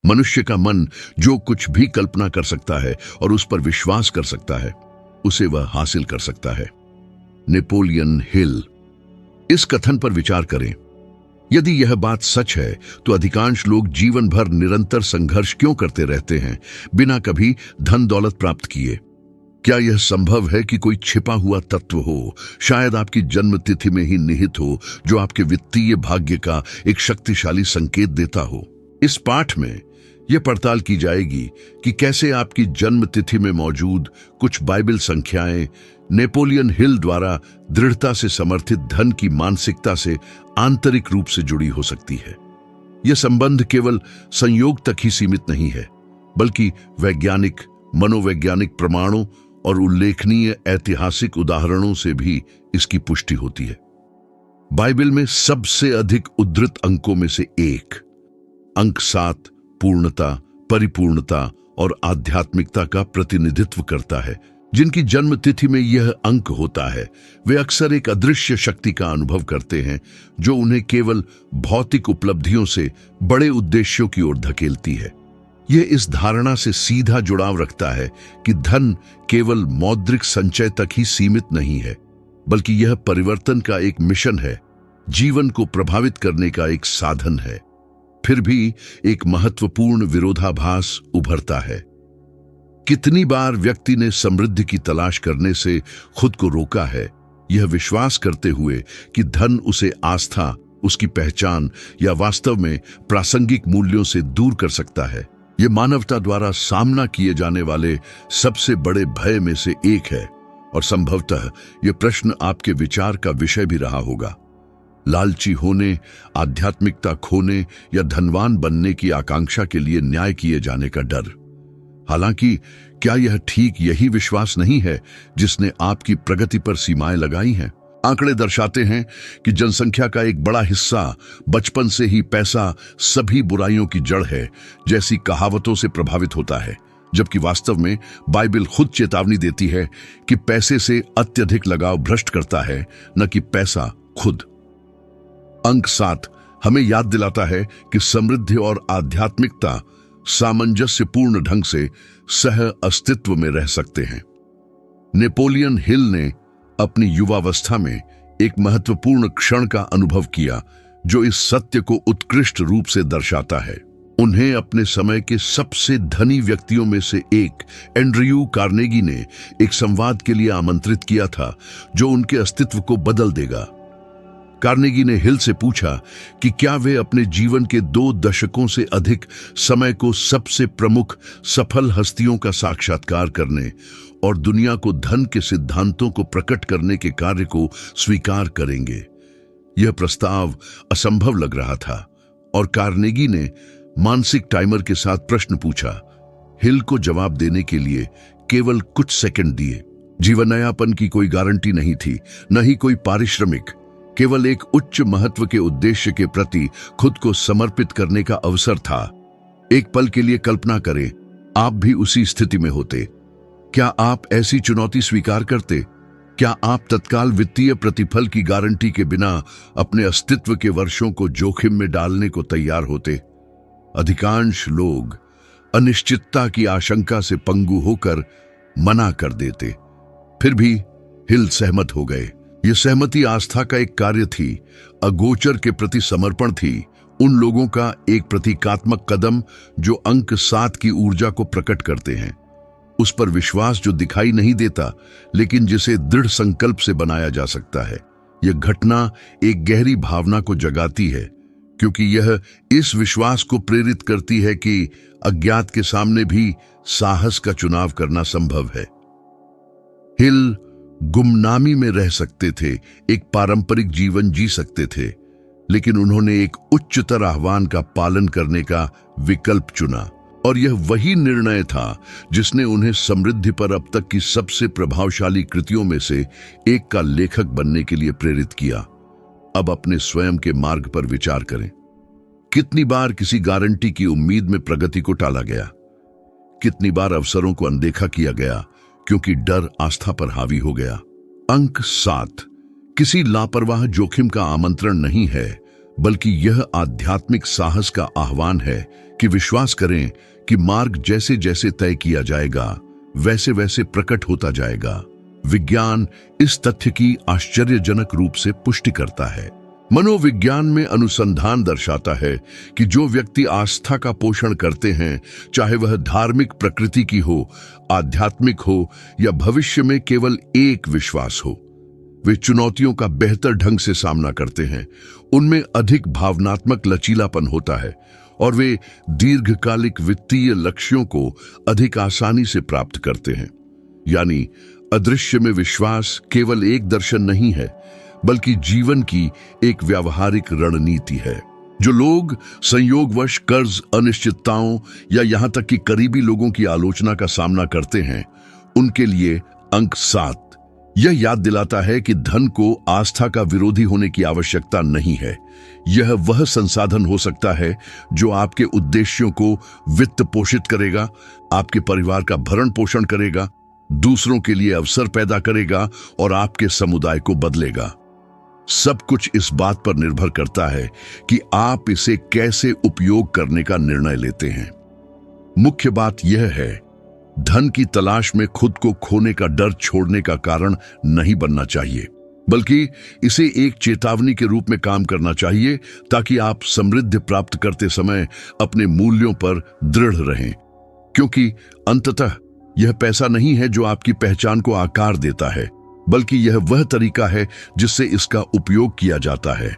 मनुष्य का मन जो कुछ भी कल्पना कर सकता है और उस पर विश्वास कर सकता है, उसे वह हासिल कर सकता है। Napoleon Hill. इस कथन पर विचार करें। यदि यह बात सच है तो अधिकांश लोग जीवन भर निरंतर संघर्ष क्यों करते रहते हैं बिना कभी धन दौलत प्राप्त किए? क्या यह संभव है कि कोई छिपा हुआ तत्व हो, शायद आपकी जन्म तिथि में ही निहित हो, जो आपके वित्तीय भाग्य का एक शक्तिशाली संकेत देता हो? इस पाठ में यह पड़ताल की जाएगी कि कैसे आपकी जन्म तिथि में मौजूद कुछ बाइबल संख्याएं नेपोलियन हिल द्वारा दृढ़ता से समर्थित धन की मानसिकता से आंतरिक रूप से जुड़ी हो सकती है। यह संबंध केवल संयोग तक ही सीमित नहीं है, बल्कि वैज्ञानिक, मनोवैज्ञानिक प्रमाणों और उल्लेखनीय ऐतिहासिक उदाहरणों से भी इसकी पुष्टि होती है। बाइबल में सबसे अधिक उद्धृत अंकों में से एक, अंक 7, पूर्णता, परिपूर्णता और आध्यात्मिकता का प्रतिनिधित्व करता है। जिनकी जन्म तिथि में यह अंक होता है, वे अक्सर एक अदृश्य शक्ति का अनुभव करते हैं जो उन्हें केवल भौतिक उपलब्धियों से बड़े उद्देश्यों की ओर धकेलती है। यह इस धारणा से सीधा जुड़ाव रखता है कि धन केवल मौद्रिक संचय तक ही सीमित नहीं है, बल्कि यह परिवर्तन का एक मिशन है, जीवन को प्रभावित करने का एक साधन है। फिर भी एक महत्वपूर्ण विरोधाभास उभरता है। कितनी बार व्यक्ति ने समृद्धि की तलाश करने से खुद को रोका है, यह विश्वास करते हुए कि धन उसे आस्था, उसकी पहचान या वास्तव में प्रासंगिक मूल्यों से दूर कर सकता है। यह मानवता द्वारा सामना किए जाने वाले सबसे बड़े भय में से एक है और संभवतः यह प्रश्न आपके विचार का विषय भी रहा होगा। लालची होने, आध्यात्मिकता खोने या धनवान बनने की आकांक्षा के लिए न्याय किए जाने का डर। हालांकि क्या यह ठीक यही विश्वास नहीं है जिसने आपकी प्रगति पर सीमाएं लगाई हैं? आंकड़े दर्शाते हैं कि जनसंख्या का एक बड़ा हिस्सा बचपन से ही पैसा सभी बुराइयों की जड़ है जैसी कहावतों से प्रभावित होता है, जबकि वास्तव में बाइबल खुद चेतावनी देती है कि पैसे से अत्यधिक लगाव भ्रष्ट करता है, न कि पैसा खुद। अंक 7 हमें याद दिलाता है कि समृद्धि और आध्यात्मिकता सामंजस्यपूर्ण ढंग से सह अस्तित्व में रह सकते हैं। नेपोलियन हिल ने अपनी युवावस्था में एक महत्वपूर्ण क्षण का अनुभव किया जो इस सत्य को उत्कृष्ट रूप से दर्शाता है। उन्हें अपने समय के सबसे धनी व्यक्तियों में से एक एंड्रयू कार्नेगी ने एक संवाद के लिए आमंत्रित किया था जो उनके अस्तित्व को बदल देगा। कार्नेगी ने हिल से पूछा कि क्या वे अपने जीवन के 2 दशकों से अधिक समय को सबसे प्रमुख सफल हस्तियों का साक्षात्कार करने और दुनिया को धन के सिद्धांतों को प्रकट करने के कार्य को स्वीकार करेंगे। यह प्रस्ताव असंभव लग रहा था और कार्नेगी ने मानसिक टाइमर के साथ प्रश्न पूछा। हिल को जवाब देने के लिए केवल कुछ सेकंड दिए। जीवनयापन की कोई गारंटी नहीं थी, न ही कोई पारिश्रमिक, केवल एक उच्च महत्व के उद्देश्य के प्रति खुद को समर्पित करने का अवसर था। एक पल के लिए कल्पना करें, आप भी उसी स्थिति में होते। क्या आप ऐसी चुनौती स्वीकार करते? क्या आप तत्काल वित्तीय प्रतिफल की गारंटी के बिना अपने अस्तित्व के वर्षों को जोखिम में डालने को तैयार होते? अधिकांश लोग अनिश्चितता की आशंका से पंगु होकर मना कर देते। फिर भी हिल सहमत हो गए। यह सहमति आस्था का एक कार्य थी, अगोचर के प्रति समर्पण थी, उन लोगों का एक प्रतीकात्मक कदम जो अंक 7 की ऊर्जा को प्रकट करते हैं, उस पर विश्वास जो दिखाई नहीं देता लेकिन जिसे दृढ़ संकल्प से बनाया जा सकता है। यह घटना एक गहरी भावना को जगाती है क्योंकि यह इस विश्वास को प्रेरित करती है कि अज्ञात के सामने भी साहस का चुनाव करना संभव है। हिल गुमनामी में रह सकते थे, एक पारंपरिक जीवन जी सकते थे, लेकिन उन्होंने एक उच्चतर आह्वान का पालन करने का विकल्प चुना और यह वही निर्णय था जिसने उन्हें समृद्धि पर अब तक की सबसे प्रभावशाली कृतियों में से एक का लेखक बनने के लिए प्रेरित किया। अब अपने स्वयं के मार्ग पर विचार करें। कितनी बार किसी गारंटी की उम्मीद में प्रगति को टाला गया? कितनी बार अवसरों को अनदेखा किया गया क्योंकि डर आस्था पर हावी हो गया? अंक 7 किसी लापरवाह जोखिम का आमंत्रण नहीं है, बल्कि यह आध्यात्मिक साहस का आह्वान है कि विश्वास करें कि मार्ग जैसे जैसे तय किया जाएगा वैसे वैसे प्रकट होता जाएगा। विज्ञान इस तथ्य की आश्चर्यजनक रूप से पुष्टि करता है। मनोविज्ञान में अनुसंधान दर्शाता है कि जो व्यक्ति आस्था का पोषण करते हैं, चाहे वह धार्मिक प्रकृति की हो, आध्यात्मिक हो या भविष्य में केवल एक विश्वास हो, वे चुनौतियों का बेहतर ढंग से सामना करते हैं। उनमें अधिक भावनात्मक लचीलापन होता है और वे दीर्घकालिक वित्तीय लक्ष्यों को अधिक आसानी से प्राप्त करते हैं। यानी अदृश्य में विश्वास केवल एक दर्शन नहीं है, बल्कि जीवन की एक व्यावहारिक रणनीति है। जो लोग संयोगवश कर्ज, अनिश्चितताओं या यहां तक कि करीबी लोगों की आलोचना का सामना करते हैं, उनके लिए अंक 7 यह याद दिलाता है कि धन को आस्था का विरोधी होने की आवश्यकता नहीं है। यह वह संसाधन हो सकता है जो आपके उद्देश्यों को वित्त पोषित करेगा, आपके परिवार का भरण पोषण करेगा, दूसरों के लिए अवसर पैदा करेगा और आपके समुदाय को बदलेगा। सब कुछ इस बात पर निर्भर करता है कि आप इसे कैसे उपयोग करने का निर्णय लेते हैं। मुख्य बात यह है, धन की तलाश में खुद को खोने का डर छोड़ने का कारण नहीं बनना चाहिए, बल्कि इसे एक चेतावनी के रूप में काम करना चाहिए ताकि आप समृद्धि प्राप्त करते समय अपने मूल्यों पर दृढ़ रहें। क्योंकि अंततः यह पैसा नहीं है जो आपकी पहचान को आकार देता है, बल्कि यह वह तरीका है जिससे इसका उपयोग किया जाता है।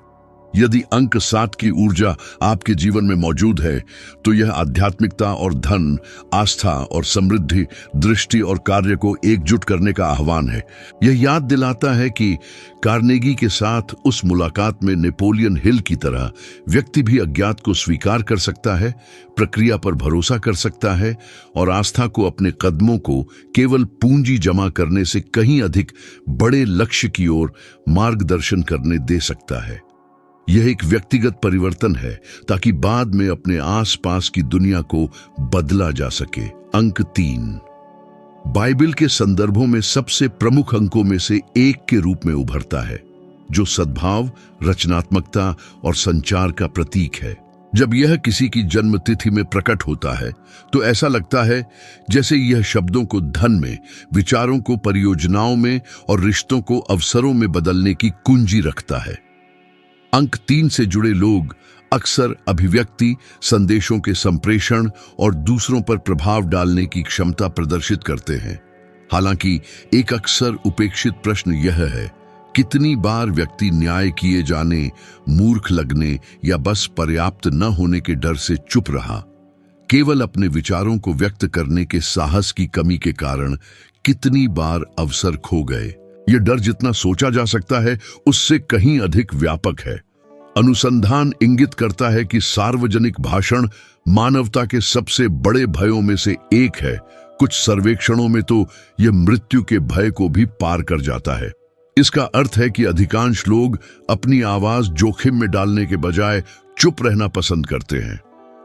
यदि अंक 7 की ऊर्जा आपके जीवन में मौजूद है, तो यह आध्यात्मिकता और धन, आस्था और समृद्धि, दृष्टि और कार्य को एकजुट करने का आह्वान है। यह याद दिलाता है कि कार्नेगी के साथ उस मुलाकात में नेपोलियन हिल की तरह व्यक्ति भी अज्ञात को स्वीकार कर सकता है, प्रक्रिया पर भरोसा कर सकता है और आस्था को अपने कदमों को केवल पूंजी जमा करने से कहीं अधिक बड़े लक्ष्य की ओर मार्गदर्शन करने दे सकता है। यह एक व्यक्तिगत परिवर्तन है ताकि बाद में अपने आसपास की दुनिया को बदला जा सके। अंक 3 बाइबल के संदर्भों में सबसे प्रमुख अंकों में से एक के रूप में उभरता है, जो सद्भाव, रचनात्मकता और संचार का प्रतीक है। जब यह किसी की जन्म तिथि में प्रकट होता है, तो ऐसा लगता है जैसे यह शब्दों को धन में, विचारों को परियोजनाओं में और रिश्तों को अवसरों में बदलने की कुंजी रखता है। अंक 3 से जुड़े लोग अक्सर अभिव्यक्ति, संदेशों के संप्रेषण और दूसरों पर प्रभाव डालने की क्षमता प्रदर्शित करते हैं। हालांकि एक अक्सर उपेक्षित प्रश्न यह है, कितनी बार व्यक्ति न्याय किए जाने, मूर्ख लगने या बस पर्याप्त न होने के डर से चुप रहा। केवल अपने विचारों को व्यक्त करने के साहस की कमी के कारण कितनी बार अवसर खो गए। यह डर जितना सोचा जा सकता है उससे कहीं अधिक व्यापक है। अनुसंधान इंगित करता है कि सार्वजनिक भाषण मानवता के सबसे बड़े भयों में से एक है। कुछ सर्वेक्षणों में तो यह मृत्यु के भय को भी पार कर जाता है। इसका अर्थ है कि अधिकांश लोग अपनी आवाज जोखिम में डालने के बजाय चुप रहना पसंद करते हैं,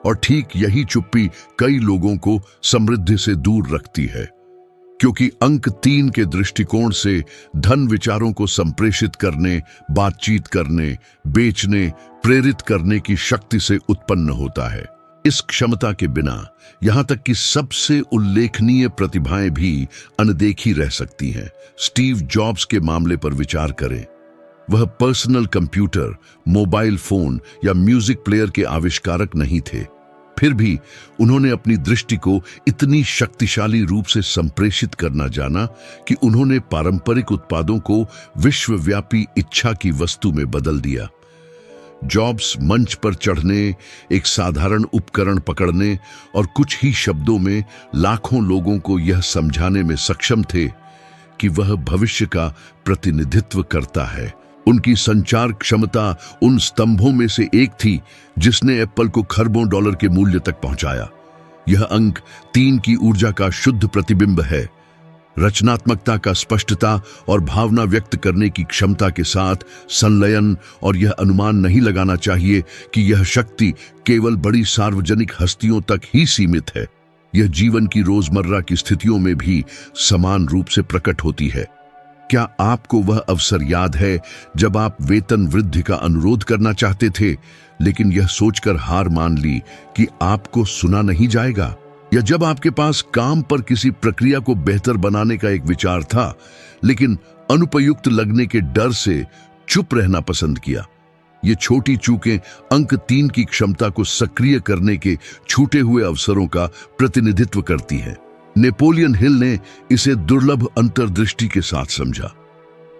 और ठीक यही चुप्पी कई लोगों को समृद्धि से दूर रखती है। क्योंकि अंक 3 के दृष्टिकोण से धन विचारों को संप्रेषित करने, बातचीत करने, बेचने, प्रेरित करने की शक्ति से उत्पन्न होता है। इस क्षमता के बिना यहां तक कि सबसे उल्लेखनीय प्रतिभाएं भी अनदेखी रह सकती हैं। स्टीव जॉब्स के मामले पर विचार करें। वह पर्सनल कंप्यूटर, मोबाइल फोन या म्यूजिक प्लेयर के आविष्कारक नहीं थे, फिर भी उन्होंने अपनी दृष्टि को इतनी शक्तिशाली रूप से संप्रेषित करना जाना कि उन्होंने पारंपरिक उत्पादों को विश्वव्यापी इच्छा की वस्तु में बदल दिया। जॉब्स मंच पर चढ़ने, एक साधारण उपकरण पकड़ने और कुछ ही शब्दों में लाखों लोगों को यह समझाने में सक्षम थे कि वह भविष्य का प्रतिनिधित्व करता है। उनकी संचार क्षमता उन स्तंभों में से एक थी जिसने एप्पल को खरबों डॉलर के मूल्य तक पहुंचाया। यह अंक 3 की ऊर्जा का शुद्ध प्रतिबिंब है। रचनात्मकता का स्पष्टता और भावना व्यक्त करने की क्षमता के साथ संलयन, और यह अनुमान नहीं लगाना चाहिए कि यह शक्ति केवल बड़ी सार्वजनिक हस्तियों तक ही सीमित है। यह जीवन की रोजमर्रा की स्थितियों में भी समान रूप से प्रकट होती है। क्या आपको वह अवसर याद है जब आप वेतन वृद्धि का अनुरोध करना चाहते थे, लेकिन यह सोचकर हार मान ली कि आपको सुना नहीं जाएगा? या जब आपके पास काम पर किसी प्रक्रिया को बेहतर बनाने का एक विचार था, लेकिन अनुपयुक्त लगने के डर से चुप रहना पसंद किया? ये छोटी चूकें अंक 3 की क्षमता को सक्रिय करने के छूटे हुए अवसरों का प्रतिनिधित्व करती हैं। नेपोलियन हिल ने इसे दुर्लभ अंतर्दृष्टि के साथ समझा।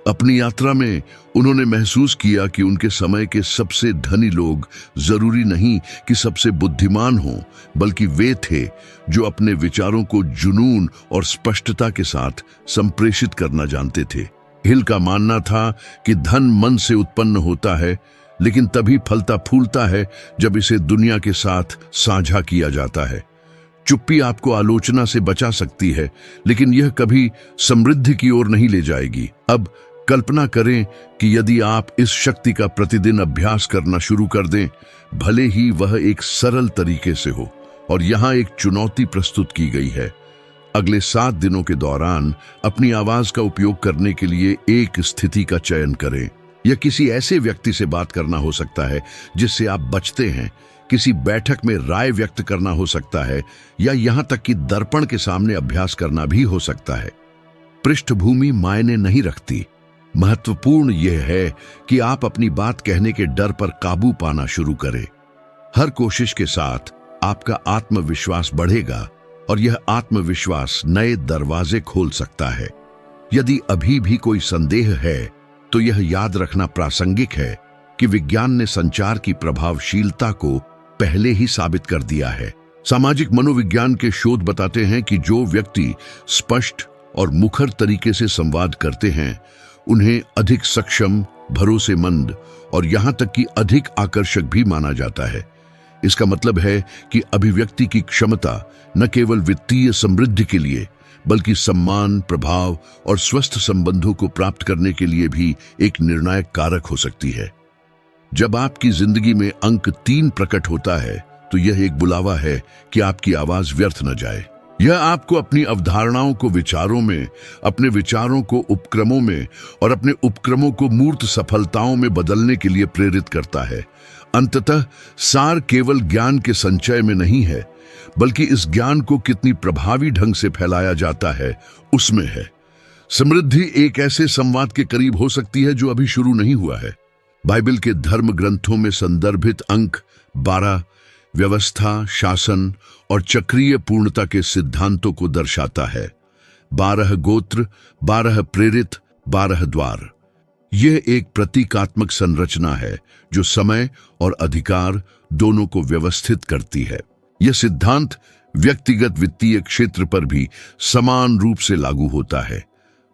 अपनी यात्रा में उन्होंने महसूस किया कि उनके समय के सबसे धनी लोग जरूरी नहीं कि सबसे बुद्धिमान हों, बल्कि वे थे जो अपने विचारों को जुनून और स्पष्टता के साथ संप्रेषित करना जानते थे। हिल का मानना था कि धन मन से उत्पन्न होता है, लेकिन तभी फलता फूलता है जब इसे दुनिया के साथ साझा किया जाता है। चुप्पी आपको आलोचना से बचा सकती है, लेकिन यह कभी समृद्धि की ओर नहीं ले जाएगी। अब कल्पना करें कि यदि आप इस शक्ति का प्रतिदिन अभ्यास करना शुरू कर दें, भले ही वह एक सरल तरीके से हो। और यहाँ एक चुनौती प्रस्तुत की गई है। अगले 7 दिनों के दौरान अपनी आवाज का उपयोग करने के लिए एक स्थिति का चयन करें। यह किसी ऐसे व्यक्ति से बात करना हो सकता है जिससे आप बचते हैं, किसी बैठक में राय व्यक्त करना हो सकता है, या यहां तक कि दर्पण के सामने अभ्यास करना भी हो सकता है। पृष्ठभूमि मायने नहीं रखती। महत्वपूर्ण यह है कि आप अपनी बात कहने के डर पर काबू पाना शुरू करें। हर कोशिश के साथ आपका आत्मविश्वास बढ़ेगा और यह आत्मविश्वास नए दरवाजे खोल सकता है। यदि अभी भी कोई संदेह है, तो यह याद रखना प्रासंगिक है कि विज्ञान ने संचार की प्रभावशीलता को पहले ही साबित कर दिया है। सामाजिक मनोविज्ञान के शोध बताते हैं कि जो व्यक्ति स्पष्ट और मुखर तरीके से संवाद करते हैं, उन्हें अधिक सक्षम, भरोसेमंद और यहां तक कि अधिक आकर्षक भी माना जाता है। इसका मतलब है कि अभिव्यक्ति की क्षमता न केवल वित्तीय समृद्धि के लिए, बल्कि सम्मान, प्रभाव और स्वस्थ संबंधों को प्राप्त करने के लिए भी एक निर्णायक कारक हो सकती है। जब आपकी जिंदगी में अंक 3 प्रकट होता है, तो यह एक बुलावा है कि आपकी आवाज व्यर्थ न जाए। यह आपको अपनी अवधारणाओं को विचारों में, अपने विचारों को उपक्रमों में और अपने उपक्रमों को मूर्त सफलताओं में बदलने के लिए प्रेरित करता है। अंततः सार केवल ज्ञान के संचय में नहीं है, बल्कि इस ज्ञान को कितनी प्रभावी ढंग से फैलाया जाता है उसमें है। समृद्धि एक ऐसे संवाद के करीब हो सकती है जो अभी शुरू नहीं हुआ है। बाइबल के धर्म ग्रंथों में संदर्भित अंक 12 व्यवस्था, शासन और चक्रीय पूर्णता के सिद्धांतों को दर्शाता है। 12 गोत्र, 12 प्रेरित, 12 द्वार। यह एक प्रतीकात्मक संरचना है जो समय और अधिकार दोनों को व्यवस्थित करती है। यह सिद्धांत व्यक्तिगत वित्तीय क्षेत्र पर भी समान रूप से लागू होता है।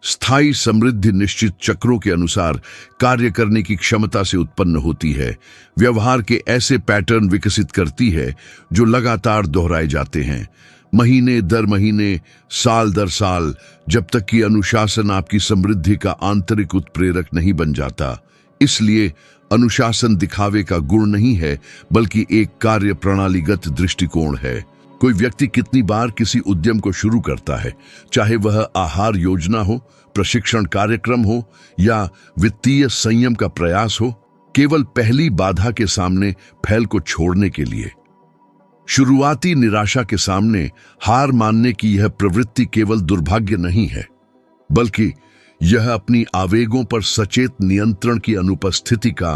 स्थायी समृद्धि निश्चित चक्रों के अनुसार कार्य करने की क्षमता से उत्पन्न होती है। व्यवहार के ऐसे पैटर्न विकसित करती है जो लगातार दोहराए जाते हैं, महीने दर महीने, साल दर साल, जब तक कि अनुशासन आपकी समृद्धि का आंतरिक उत्प्रेरक नहीं बन जाता। इसलिए अनुशासन दिखावे का गुण नहीं है, बल्कि एक कार्य प्रणालीगत दृष्टिकोण है। कोई व्यक्ति कितनी बार किसी उद्यम को शुरू करता है, चाहे वह आहार योजना हो, प्रशिक्षण कार्यक्रम हो या वित्तीय संयम का प्रयास हो, केवल पहली बाधा के सामने फैल को छोड़ने के लिए। शुरुआती निराशा के सामने हार मानने की यह प्रवृत्ति केवल दुर्भाग्य नहीं है, बल्कि यह अपनी आवेगों पर सचेत नियंत्रण की अनुपस्थिति का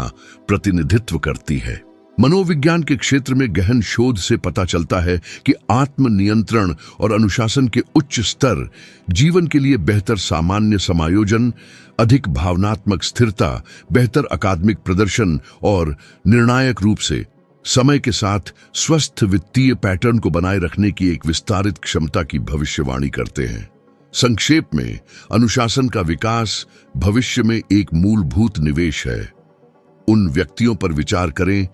प्रतिनिधित्व करती है। मनोविज्ञान के क्षेत्र में गहन शोध से पता चलता है कि आत्मनियंत्रण और अनुशासन के उच्च स्तर जीवन के लिए बेहतर सामान्य समायोजन, अधिक भावनात्मक स्थिरता, बेहतर अकादमिक प्रदर्शन और निर्णायक रूप से समय के साथ स्वस्थ वित्तीय पैटर्न को बनाए रखने की एक विस्तारित क्षमता की भविष्यवाणी करते हैं। संक्षेप में, अनुशासन का विकास भविष्य में एक मूलभूत निवेश है। उन व्यक्तियों पर विचार करें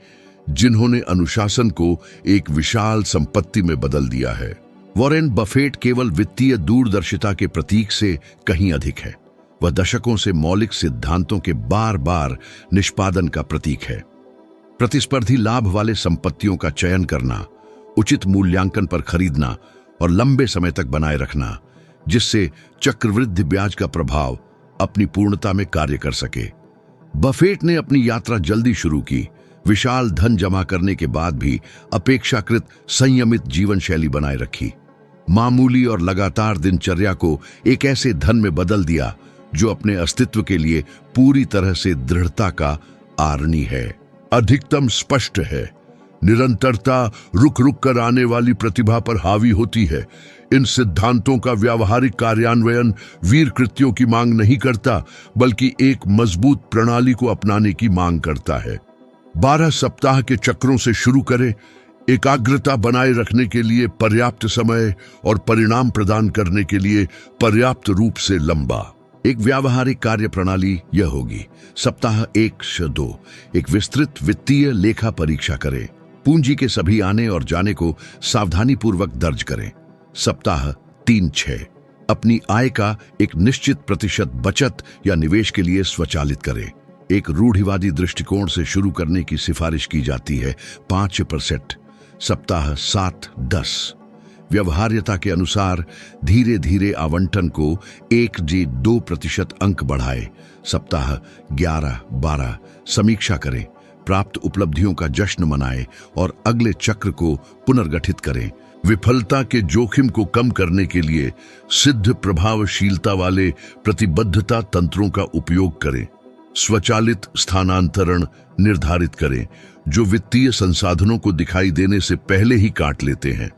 जिन्होंने अनुशासन को एक विशाल संपत्ति में बदल दिया है। वॉरेन बफेट केवल वित्तीय दूरदर्शिता के प्रतीक से कहीं अधिक है। वह दशकों से मौलिक सिद्धांतों के बार बार निष्पादन का प्रतीक है। प्रतिस्पर्धी लाभ वाले संपत्तियों का चयन करना, उचित मूल्यांकन पर खरीदना और लंबे समय तक बनाए रखना, जिससे चक्रवृद्धि ब्याज का प्रभाव अपनी पूर्णता में कार्य कर सके। बफेट ने अपनी यात्रा जल्दी शुरू की। विशाल धन जमा करने के बाद भी अपेक्षाकृत संयमित जीवन शैली बनाए रखी। मामूली और लगातार दिनचर्या को एक ऐसे धन में बदल दिया जो अपने अस्तित्व के लिए पूरी तरह से दृढ़ता का आरणी है। अधिकतम स्पष्ट है। निरंतरता रुक रुक कर आने वाली प्रतिभा पर हावी होती है। इन सिद्धांतों का व्यावहारिक कार्यान्वयन वीर कृत्यों की मांग नहीं करता, बल्कि एक मजबूत प्रणाली को अपनाने की मांग करता है। 12 सप्ताह के चक्रों से शुरू करें। एकाग्रता बनाए रखने के लिए पर्याप्त समय और परिणाम प्रदान करने के लिए पर्याप्त रूप से लंबा। एक व्यावहारिक कार्य प्रणाली यह होगी। सप्ताह 1-2 एक विस्तृत वित्तीय लेखा परीक्षा करें। पूंजी के सभी आने और जाने को सावधानी पूर्वक दर्ज करें। सप्ताह 3-6 अपनी आय का एक निश्चित प्रतिशत बचत या निवेश के लिए स्वचालित करें। एक रूढ़िवादी दृष्टिकोण से शुरू करने की सिफारिश की जाती है 5%। सप्ताह 7-10 व्यवहार्यता के अनुसार धीरे धीरे आवंटन को 1-2% अंक बढ़ाए। सप्ताह 11-12 समीक्षा करें, प्राप्त उपलब्धियों का जश्न मनाएं और अगले चक्र को पुनर्गठित करें। विफलता के जोखिम को कम करने के लिए सिद्ध प्रभावशीलता वाले प्रतिबद्धता तंत्रों का उपयोग करें। स्वचालित स्थानांतरण निर्धारित करें जो वित्तीय संसाधनों को दिखाई देने से पहले ही काट लेते हैं।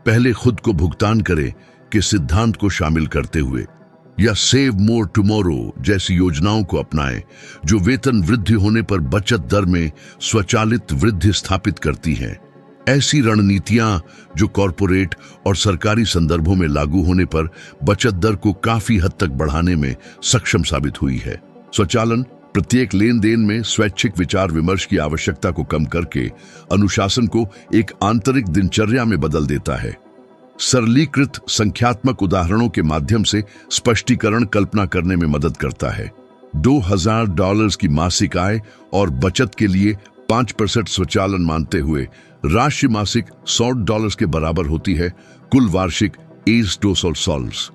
पहले खुद को भुगतान करें कि सिद्धांत को शामिल करते हुए, या सेव मोर टुमारो जैसी योजनाओं को अपनाएं जो वेतन वृद्धि होने पर बचत दर में स्वचालित वृद्धि स्थापित करती हैं। ऐसी रणनीतियां जो कॉरपोरेट और सरकारी संदर्भों में लागू होने पर बचत दर को काफी हद तक बढ़ाने में सक्षम साबित हुई है। स्वचालन प्रत्येक लेन देन में स्वैच्छिक विचार विमर्श की आवश्यकता को कम करके अनुशासन को एक आंतरिक दिनचर्या में बदल देता है। सरलीकृत संख्यात्मक उदाहरणों के माध्यम से स्पष्टीकरण कल्पना करने में मदद करता है। $2000 की मासिक आय और बचत के लिए 5% स्वचालन मानते हुए राशि मासिक $100 के बराबर होती है। कुल वार्षिक $200।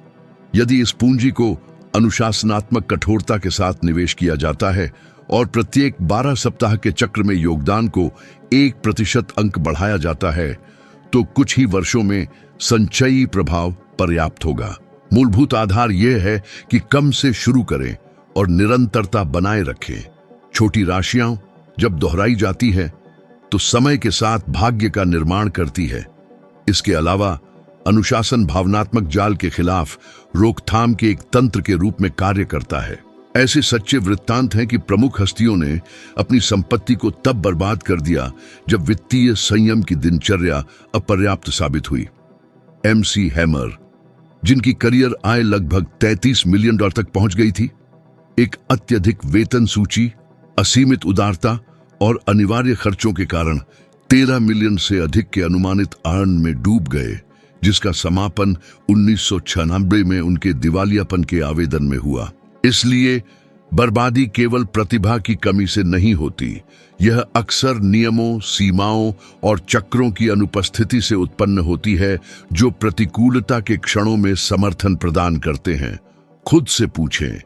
यदि इस पूंजी को अनुशासनात्मक कठोरता के साथ निवेश किया जाता है और प्रत्येक 12 सप्ताह के चक्र में योगदान को 1% अंक बढ़ाया जाता है, तो कुछ ही वर्षों में संचयी प्रभाव पर्याप्त होगा। मूलभूत आधार यह है कि कम से शुरू करें और निरंतरता बनाए रखें। छोटी राशियां जब दोहराई जाती है तो समय के साथ भाग्य का निर्माण करती है। इसके अलावा अनुशासन भावनात्मक जाल के खिलाफ रोकथाम के एक तंत्र के रूप में कार्य करता है। ऐसे सच्चे वृत्तांत हैं कि प्रमुख हस्तियों ने अपनी संपत्ति को तब बर्बाद कर दिया जब वित्तीय संयम की दिनचर्या अपर्याप्त साबित हुई। MC हैमर, जिनकी करियर आय लगभग $33 मिलियन तक पहुंच गई थी, एक अत्यधिक वेतन सूची, असीमित उदारता और अनिवार्य खर्चों के कारण 13 मिलियन से अधिक के अनुमानित अर्न में डूब गए, जिसका समापन 1996 में उनके दिवालियापन के आवेदन में हुआ। इसलिए बर्बादी केवल प्रतिभा की कमी से नहीं होती, यह अक्सर नियमों, सीमाओं और चक्रों की अनुपस्थिति से उत्पन्न होती है जो प्रतिकूलता के क्षणों में समर्थन प्रदान करते हैं। खुद से पूछें,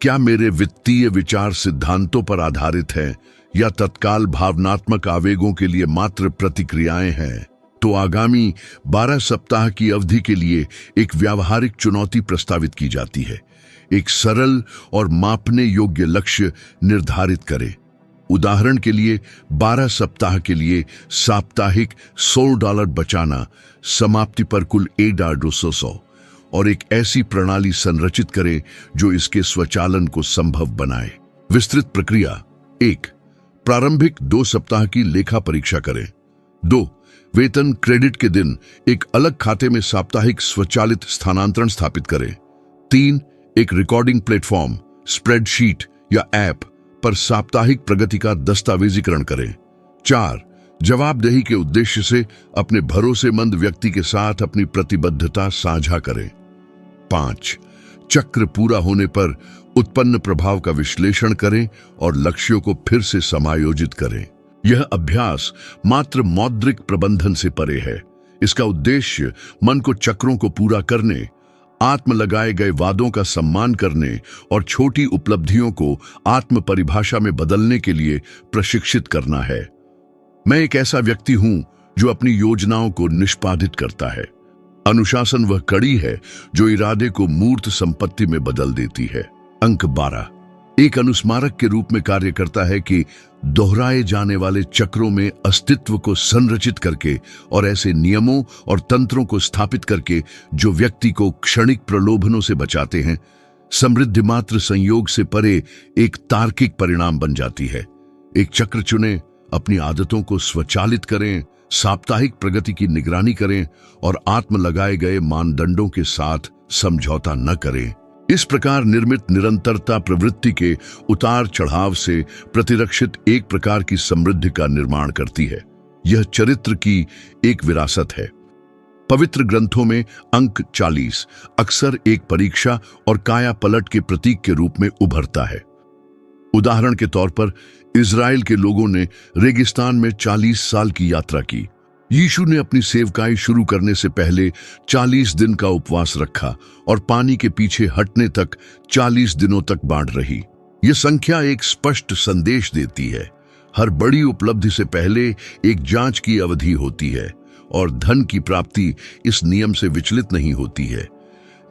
क्या मेरे वित्तीय विचार सिद्धांतों पर आधारित हैं या तत्काल भावनात्मक आवेगों के लिए मात्र प्रतिक्रियाएं हैं? तो आगामी 12 सप्ताह की अवधि के लिए एक व्यावहारिक चुनौती प्रस्तावित की जाती है। एक सरल और मापने योग्य लक्ष्य निर्धारित करें। उदाहरण के लिए 12 सप्ताह के लिए साप्ताहिक $100 बचाना, समाप्ति पर कुल $200 और एक ऐसी प्रणाली संरचित करें जो इसके स्वचालन को संभव बनाए। विस्तृत प्रक्रिया: 1. प्रारंभिक 2 सप्ताह की लेखा परीक्षा करें। 2. वेतन क्रेडिट के दिन एक अलग खाते में साप्ताहिक स्वचालित स्थानांतरण स्थापित करें। 3. एक रिकॉर्डिंग प्लेटफॉर्म, स्प्रेडशीट या ऐप पर साप्ताहिक प्रगति का दस्तावेजीकरण करें। 4. जवाबदेही के उद्देश्य से अपने भरोसेमंद व्यक्ति के साथ अपनी प्रतिबद्धता साझा करें। 5. चक्र पूरा होने पर उत्पन्न प्रभाव का विश्लेषण करें और लक्ष्यों को फिर से समायोजित करें। यह अभ्यास मात्र मौद्रिक प्रबंधन से परे है। इसका उद्देश्य मन को चक्रों को पूरा करने, आत्म लगाए गए वादों का सम्मान करने और छोटी उपलब्धियों को आत्म परिभाषा में बदलने के लिए प्रशिक्षित करना है। मैं एक ऐसा व्यक्ति हूं जो अपनी योजनाओं को निष्पादित करता है। अनुशासन वह कड़ी है जो इरादे को मूर्त संपत्ति में बदल देती है। अंक 12 एक अनुस्मारक के रूप में कार्य करता है कि दोहराए जाने वाले चक्रों में अस्तित्व को संरचित करके और ऐसे नियमों और तंत्रों को स्थापित करके जो व्यक्ति को क्षणिक प्रलोभनों से बचाते हैं, समृद्धि मात्र संयोग से परे एक तार्किक परिणाम बन जाती है। एक चक्र चुनें, अपनी आदतों को स्वचालित करें, साप्ताहिक प्रगति की निगरानी करें और आत्म लगाए गए मानदंडों के साथ समझौता न करें। इस प्रकार निर्मित निरंतरता प्रवृत्ति के उतार चढ़ाव से प्रतिरक्षित एक प्रकार की समृद्धि का निर्माण करती है। यह चरित्र की एक विरासत है। पवित्र ग्रंथों में अंक 40 अक्सर एक परीक्षा और काया पलट के प्रतीक के रूप में उभरता है। उदाहरण के तौर पर इज़राइल के लोगों ने रेगिस्तान में 40 साल की यात्रा की। यीशु ने अपनी सेवकाई शुरू करने से पहले 40 दिन का उपवास रखा और पानी के पीछे हटने तक 40 दिनों तक बांध रही। यह संख्या एक स्पष्ट संदेश देती है। हर बड़ी उपलब्धि से पहले एक जांच की अवधि होती है और धन की प्राप्ति इस नियम से विचलित नहीं होती है।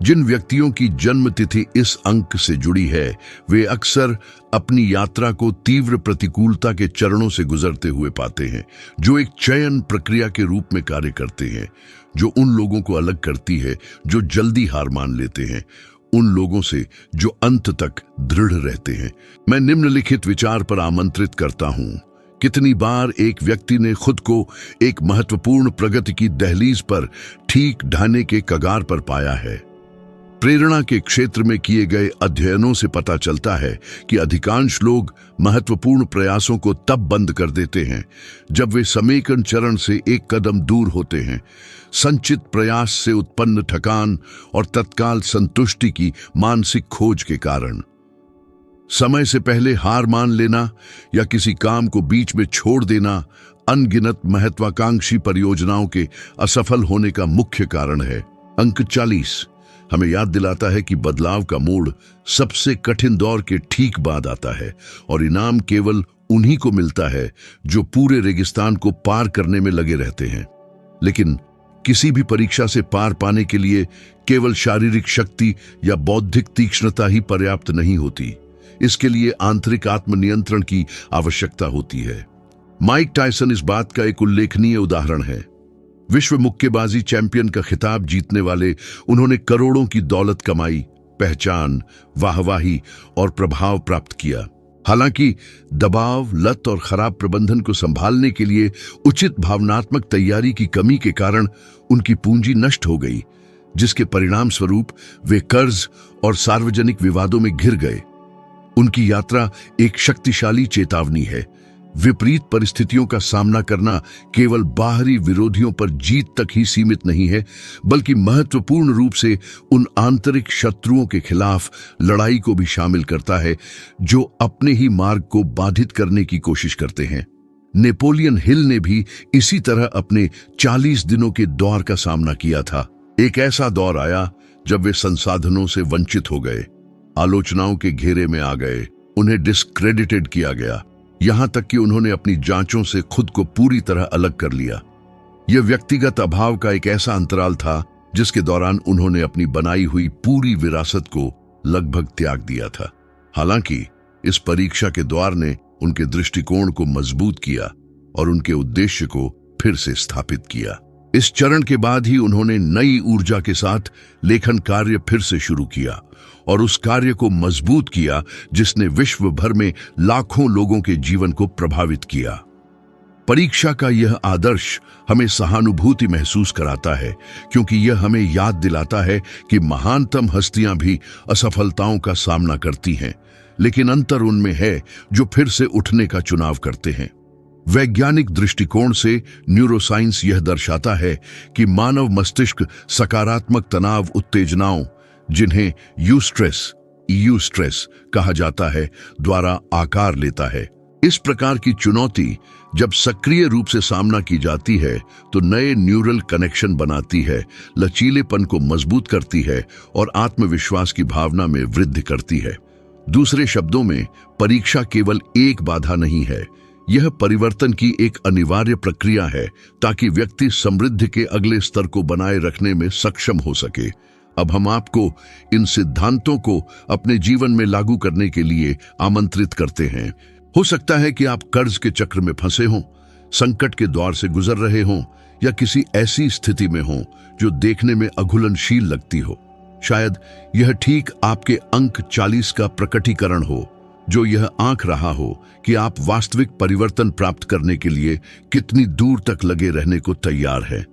जिन व्यक्तियों की जन्म तिथि इस अंक से जुड़ी है, वे अक्सर अपनी यात्रा को तीव्र प्रतिकूलता के चरणों से गुजरते हुए पाते हैं, जो एक चयन प्रक्रिया के रूप में कार्य करते हैं, जो उन लोगों को अलग करती है जो जल्दी हार मान लेते हैं उन लोगों से जो अंत तक दृढ़ रहते हैं। मैं निम्नलिखित विचार पर आमंत्रित करता हूं। कितनी बार एक व्यक्ति ने खुद को एक महत्वपूर्ण प्रगति की दहलीज पर ठीक ढाने के कगार पर पाया है। प्रेरणा के क्षेत्र में किए गए अध्ययनों से पता चलता है कि अधिकांश लोग महत्वपूर्ण प्रयासों को तब बंद कर देते हैं जब वे समेकन चरण से एक कदम दूर होते हैं। संचित प्रयास से उत्पन्न थकान और तत्काल संतुष्टि की मानसिक खोज के कारण समय से पहले हार मान लेना या किसी काम को बीच में छोड़ देना अनगिनत महत्वाकांक्षी परियोजनाओं के असफल होने का मुख्य कारण है। अंक 40 हमें याद दिलाता है कि बदलाव का मोड़ सबसे कठिन दौर के ठीक बाद आता है और इनाम केवल उन्हीं को मिलता है जो पूरे रेगिस्तान को पार करने में लगे रहते हैं। लेकिन किसी भी परीक्षा से पार पाने के लिए केवल शारीरिक शक्ति या बौद्धिक तीक्ष्णता ही पर्याप्त नहीं होती। इसके लिए आंतरिक आत्मनियंत्रण की आवश्यकता होती है। माइक टायसन इस बात का एक उल्लेखनीय उदाहरण है। विश्व मुक्केबाजी चैंपियन का खिताब जीतने वाले उन्होंने करोड़ों की दौलत कमाई, पहचान, वाहवाही और प्रभाव प्राप्त किया। हालांकि दबाव, लत और खराब प्रबंधन को संभालने के लिए उचित भावनात्मक तैयारी की कमी के कारण उनकी पूंजी नष्ट हो गई, जिसके परिणाम स्वरूप वे कर्ज और सार्वजनिक विवादों में घिर गए। उनकी यात्रा एक शक्तिशाली चेतावनी है। विपरीत परिस्थितियों का सामना करना केवल बाहरी विरोधियों पर जीत तक ही सीमित नहीं है, बल्कि महत्वपूर्ण रूप से उन आंतरिक शत्रुओं के खिलाफ लड़ाई को भी शामिल करता है जो अपने ही मार्ग को बाधित करने की कोशिश करते हैं। नेपोलियन हिल ने भी इसी तरह अपने 40 दिनों के दौर का सामना किया था। एक ऐसा दौर आया जब वे संसाधनों से वंचित हो गए, आलोचनाओं के घेरे में आ गए, उन्हें डिस्क्रेडिटेड किया गया, यहां तक कि उन्होंने अपनी जांचों से खुद को पूरी तरह अलग कर लिया। यह व्यक्तिगत अभाव का एक ऐसा अंतराल था जिसके दौरान उन्होंने अपनी बनाई हुई पूरी विरासत को लगभग त्याग दिया था। हालांकि इस परीक्षा के द्वार ने उनके दृष्टिकोण को मजबूत किया और उनके उद्देश्य को फिर से स्थापित किया। इस चरण के बाद ही उन्होंने नई ऊर्जा के साथ लेखन कार्य फिर से शुरू किया और उस कार्य को मजबूत किया जिसने विश्व भर में लाखों लोगों के जीवन को प्रभावित किया। परीक्षा का यह आदर्श हमें सहानुभूति महसूस कराता है, क्योंकि यह हमें याद दिलाता है कि महानतम हस्तियां भी असफलताओं का सामना करती हैं, लेकिन अंतर उनमें है जो फिर से उठने का चुनाव करते हैं। वैज्ञानिक दृष्टिकोण से न्यूरोसाइंस यह दर्शाता है कि मानव मस्तिष्क सकारात्मक तनाव उत्तेजनाओं, जिन्हें यूस्ट्रेस कहा जाता है, द्वारा आकार लेता है। इस प्रकार की चुनौती जब सक्रिय रूप से सामना की जाती है तो नए न्यूरल कनेक्शन बनाती है, लचीलेपन को मजबूत करती है और आत्मविश्वास की भावना में वृद्धि करती है। दूसरे शब्दों में, परीक्षा केवल एक बाधा नहीं है, यह परिवर्तन की एक अनिवार्य प्रक्रिया है ताकि व्यक्ति समृद्धि के अगले स्तर को बनाए रखने में सक्षम हो सके। अब हम आपको इन सिद्धांतों को अपने जीवन में लागू करने के लिए आमंत्रित करते हैं। हो सकता है कि आप कर्ज के चक्र में फंसे हों, संकट के दौर से गुजर रहे हों या किसी ऐसी स्थिति में हों जो देखने में अघुलनशील लगती हो। शायद यह ठीक आपके अंक 40 का प्रकटीकरण हो, जो यह आंक रहा हो कि आप वास्तविक परिवर्तन प्राप्त करने के लिए कितनी दूर तक लगे रहने को तैयार है।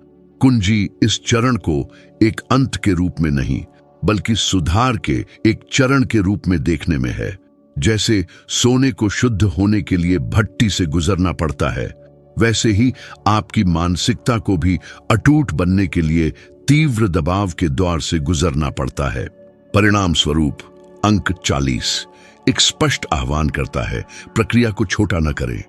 कुंजी इस चरण को एक अंत के रूप में नहीं, बल्कि सुधार के एक चरण के रूप में देखने में है। जैसे सोने को शुद्ध होने के लिए भट्टी से गुजरना पड़ता है, वैसे ही आपकी मानसिकता को भी अटूट बनने के लिए तीव्र दबाव के दौर से गुजरना पड़ता है। परिणाम स्वरूप अंक 40 एक स्पष्ट आह्वान करता है, प्रक्रिया को छोटा न करें।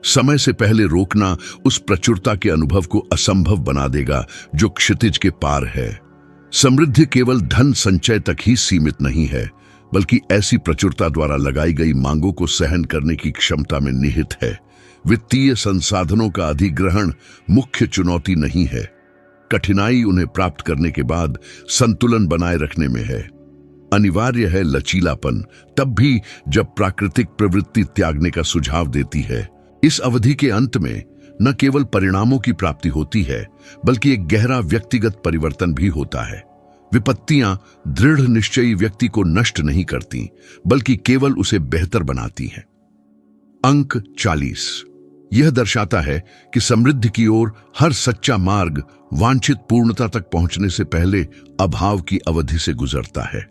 समय से पहले रोकना उस प्रचुरता के अनुभव को असंभव बना देगा जो क्षितिज के पार है। समृद्धि केवल धन संचय तक ही सीमित नहीं है, बल्कि ऐसी प्रचुरता द्वारा लगाई गई मांगों को सहन करने की क्षमता में निहित है। वित्तीय संसाधनों का अधिग्रहण मुख्य चुनौती नहीं है, कठिनाई उन्हें प्राप्त करने के बाद संतुलन बनाए रखने में है। अनिवार्य है लचीलापन, तब भी जब प्राकृतिक प्रवृत्ति त्यागने का सुझाव देती है। इस अवधि के अंत में न केवल परिणामों की प्राप्ति होती है, बल्कि एक गहरा व्यक्तिगत परिवर्तन भी होता है। विपत्तियां दृढ़ निश्चयी व्यक्ति को नष्ट नहीं करती, बल्कि केवल उसे बेहतर बनाती हैं। अंक 40 यह दर्शाता है कि समृद्धि की ओर हर सच्चा मार्ग वांछित पूर्णता तक पहुंचने से पहले अभाव की अवधि से गुजरता है।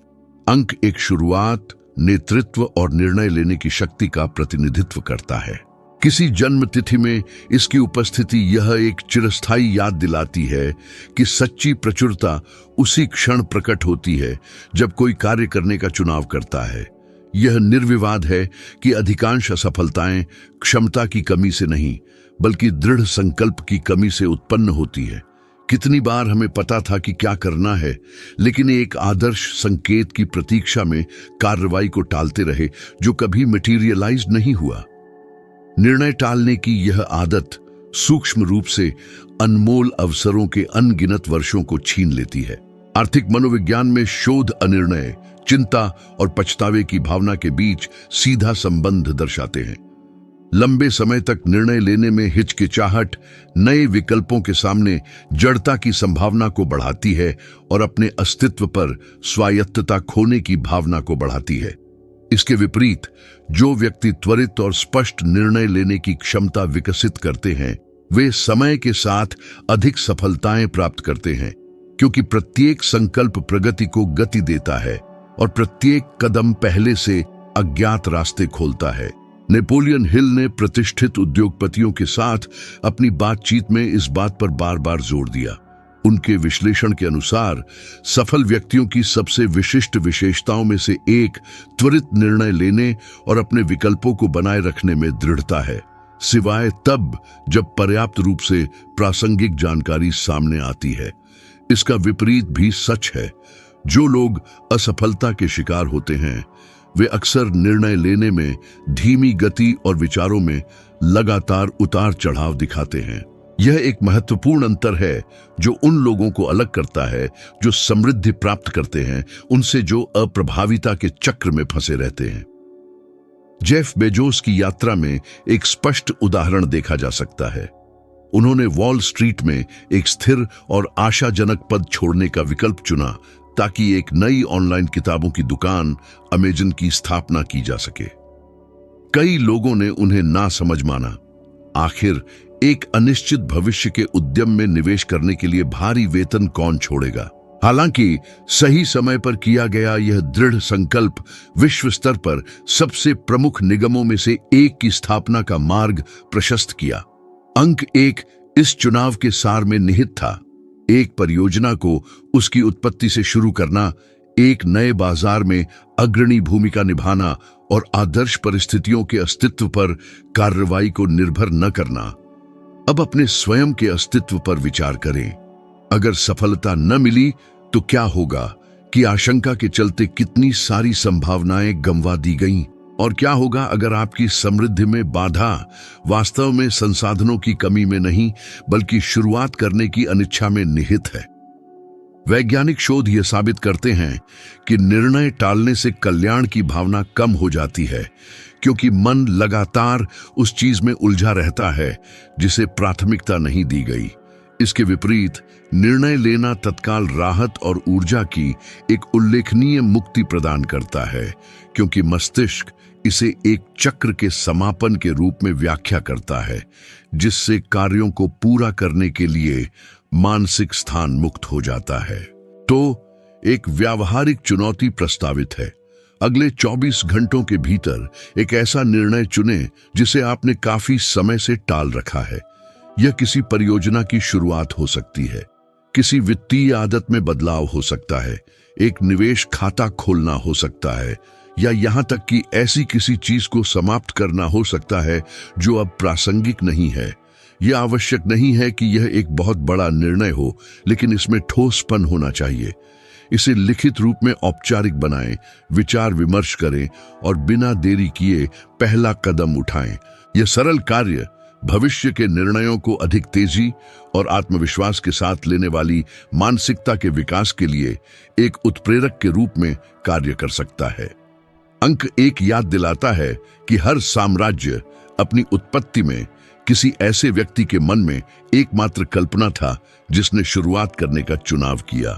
अंक एक शुरुआत, नेतृत्व और निर्णय लेने की शक्ति का प्रतिनिधित्व करता है। किसी जन्म तिथि में इसकी उपस्थिति यह एक चिरस्थायी याद दिलाती है कि सच्ची प्रचुरता उसी क्षण प्रकट होती है जब कोई कार्य करने का चुनाव करता है। यह निर्विवाद है कि अधिकांश असफलताएं क्षमता की कमी से नहीं, बल्कि दृढ़ संकल्प की कमी से उत्पन्न होती है। कितनी बार हमें पता था कि क्या करना है, लेकिन एक आदर्श संकेत की प्रतीक्षा में कार्रवाई को टालते रहे जो कभी मटीरियलाइज नहीं हुआ। निर्णय टालने की यह आदत सूक्ष्म रूप से अनमोल अवसरों के अनगिनत वर्षों को छीन लेती है। आर्थिक मनोविज्ञान में शोध अनिर्णय, चिंता और पछतावे की भावना के बीच सीधा संबंध दर्शाते हैं। लंबे समय तक निर्णय लेने में हिचकिचाहट नए विकल्पों के सामने जड़ता की संभावना को बढ़ाती है और अपने अस्तित्व पर स्वायत्तता खोने की भावना को बढ़ाती है। इसके विपरीत, जो व्यक्ति त्वरित और स्पष्ट निर्णय लेने की क्षमता विकसित करते हैं, वे समय के साथ अधिक सफलताएं प्राप्त करते हैं, क्योंकि प्रत्येक संकल्प प्रगति को गति देता है और प्रत्येक कदम पहले से अज्ञात रास्ते खोलता है। नेपोलियन हिल ने प्रतिष्ठित उद्योगपतियों के साथ अपनी बातचीत में इस बात पर बार बार जोर दिया। उनके विश्लेषण के अनुसार सफल व्यक्तियों की सबसे विशिष्ट विशेषताओं में से एक त्वरित निर्णय लेने और अपने विकल्पों को बनाए रखने में दृढ़ता है, सिवाय तब जब पर्याप्त रूप से प्रासंगिक जानकारी सामने आती है। इसका विपरीत भी सच है। जो लोग असफलता के शिकार होते हैं, वे अक्सर निर्णय लेने में धीमी गति और विचारों में लगातार उतार चढ़ाव दिखाते हैं। यह एक महत्वपूर्ण अंतर है जो उन लोगों को अलग करता है जो समृद्धि प्राप्त करते हैं उनसे जो अप्रभाविता के चक्र में फंसे रहते हैं। जेफ बेजोस की यात्रा में एक स्पष्ट उदाहरण देखा जा सकता है। उन्होंने वॉल स्ट्रीट में एक स्थिर और आशाजनक पद छोड़ने का विकल्प चुना ताकि एक नई ऑनलाइन किताबों की दुकान अमेजन की स्थापना की जा सके। कई लोगों ने उन्हें ना समझ माना। आखिर एक अनिश्चित भविष्य के उद्यम में निवेश करने के लिए भारी वेतन कौन छोड़ेगा? हालांकि सही समय पर किया गया यह दृढ़ संकल्प विश्व स्तर पर सबसे प्रमुख निगमों में से एक की स्थापना का मार्ग प्रशस्त किया। अंक 1 इस चुनाव के सार में निहित था। एक परियोजना को उसकी उत्पत्ति से शुरू करना, एक नए बाजार में अग्रणी भूमिका निभाना और आदर्श परिस्थितियों के अस्तित्व पर कार्रवाई को निर्भर न करना। अब अपने स्वयं के अस्तित्व पर विचार करें। अगर सफलता न मिली तो क्या होगा कि आशंका के चलते कितनी सारी संभावनाएं गंवा दी गईं? और क्या होगा अगर आपकी समृद्धि में बाधा वास्तव में संसाधनों की कमी में नहीं बल्कि शुरुआत करने की अनिच्छा में निहित है? वैज्ञानिक शोध यह साबित करते हैं कि निर्णय टालने से कल्याण की भावना कम हो जाती है, क्योंकि मन लगातार उस चीज में उलझा रहता है जिसे प्राथमिकता नहीं दी गई। इसके विपरीत निर्णय लेना तत्काल राहत और ऊर्जा की एक उल्लेखनीय मुक्ति प्रदान करता है, क्योंकि मस्तिष्क इसे एक चक्र के समापन के रूप में व्याख्या करता है, जिससे कार्यों को पूरा करने के लिए मानसिक स्थान मुक्त हो जाता है। तो एक व्यावहारिक चुनौती प्रस्तावित है। अगले 24 घंटों के भीतर एक ऐसा निर्णय चुनें जिसे आपने काफी समय से टाल रखा है। यह किसी परियोजना की शुरुआत हो सकती है, किसी वित्तीय आदत में बदलाव हो सकता है, एक निवेश खाता खोलना हो सकता है, या यहां तक कि ऐसी किसी चीज को समाप्त करना हो सकता है जो अब प्रासंगिक नहीं है। यह आवश्यक नहीं है कि यह एक बहुत बड़ा निर्णय हो, लेकिन इसमें ठोसपन होना चाहिए। इसे लिखित रूप में औपचारिक बनाएं, विचार विमर्श करें और बिना देरी किए पहला कदम उठाएं। यह सरल कार्य भविष्य के निर्णयों को अधिक तेजी और आत्मविश्वास के साथ लेने वाली मानसिकता के विकास के लिए एक उत्प्रेरक के रूप में कार्य कर सकता है। अंक 1 याद दिलाता है कि हर साम्राज्य अपनी उत्पत्ति में किसी ऐसे व्यक्ति के मन में एकमात्र कल्पना था जिसने शुरुआत करने का चुनाव किया।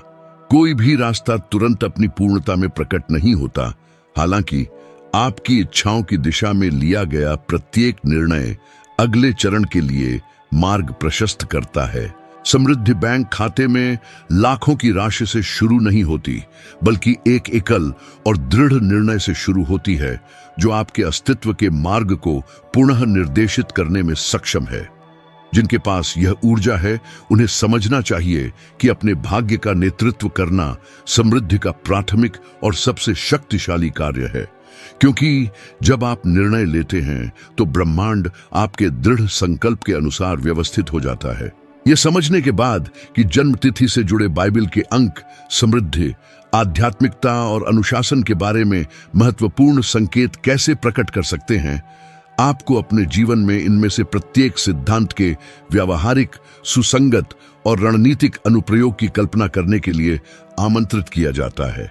कोई भी रास्ता तुरंत अपनी पूर्णता में प्रकट नहीं होता। हालांकि आपकी इच्छाओं की दिशा में लिया गया प्रत्येक निर्णय अगले चरण के लिए मार्ग प्रशस्त करता है। समृद्धि बैंक खाते में लाखों की राशि से शुरू नहीं होती, बल्कि एक एकल और दृढ़ निर्णय से शुरू होती है जो आपके अस्तित्व के मार्ग को पुनः निर्देशित करने में सक्षम है। जिनके पास यह ऊर्जा है, उन्हें समझना चाहिए कि अपने भाग्य का नेतृत्व करना समृद्धि का प्राथमिक और सबसे शक्तिशाली कार्य है, क्योंकि जब आप निर्णय लेते हैं तो ब्रह्मांड आपके दृढ़ संकल्प के अनुसार व्यवस्थित हो जाता है। यह समझने के बाद कि जन्म तिथि से जुड़े बाइबल के अंक समृद्धि, आध्यात्मिकता और अनुशासन के बारे में महत्वपूर्ण संकेत कैसे प्रकट कर सकते हैं, आपको अपने जीवन में इनमें से प्रत्येक सिद्धांत के व्यावहारिक, सुसंगत और रणनीतिक अनुप्रयोग की कल्पना करने के लिए आमंत्रित किया जाता है।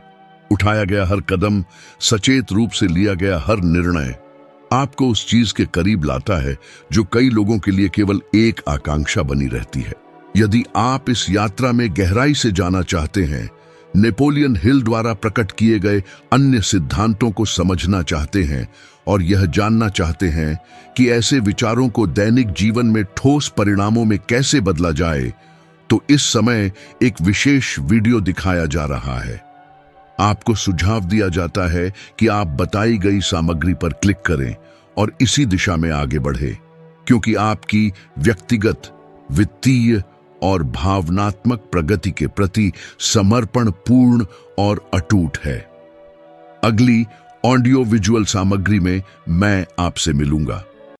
उठाया गया हर कदम, सचेत रूप से लिया गया हर निर्णय आपको उस चीज के करीब लाता है जो कई लोगों के लिए केवल एक आकांक्षा बनी रहती है। यदि आप इस यात्रा में गहराई से जाना चाहते हैं, नेपोलियन हिल द्वारा प्रकट किए गए अन्य सिद्धांतों को समझना चाहते हैं और यह जानना चाहते हैं कि ऐसे विचारों को दैनिक जीवन में ठोस परिणामों में कैसे बदला जाए, तो इस समय एक विशेष वीडियो दिखाया जा रहा है। आपको सुझाव दिया जाता है कि आप बताई गई सामग्री पर क्लिक करें और इसी दिशा में आगे बढ़ें, क्योंकि आपकी व्यक्तिगत, वित्तीय और भावनात्मक प्रगति के प्रति समर्पण पूर्ण और अटूट है। अगली ऑडियो विजुअल सामग्री में मैं आपसे मिलूंगा।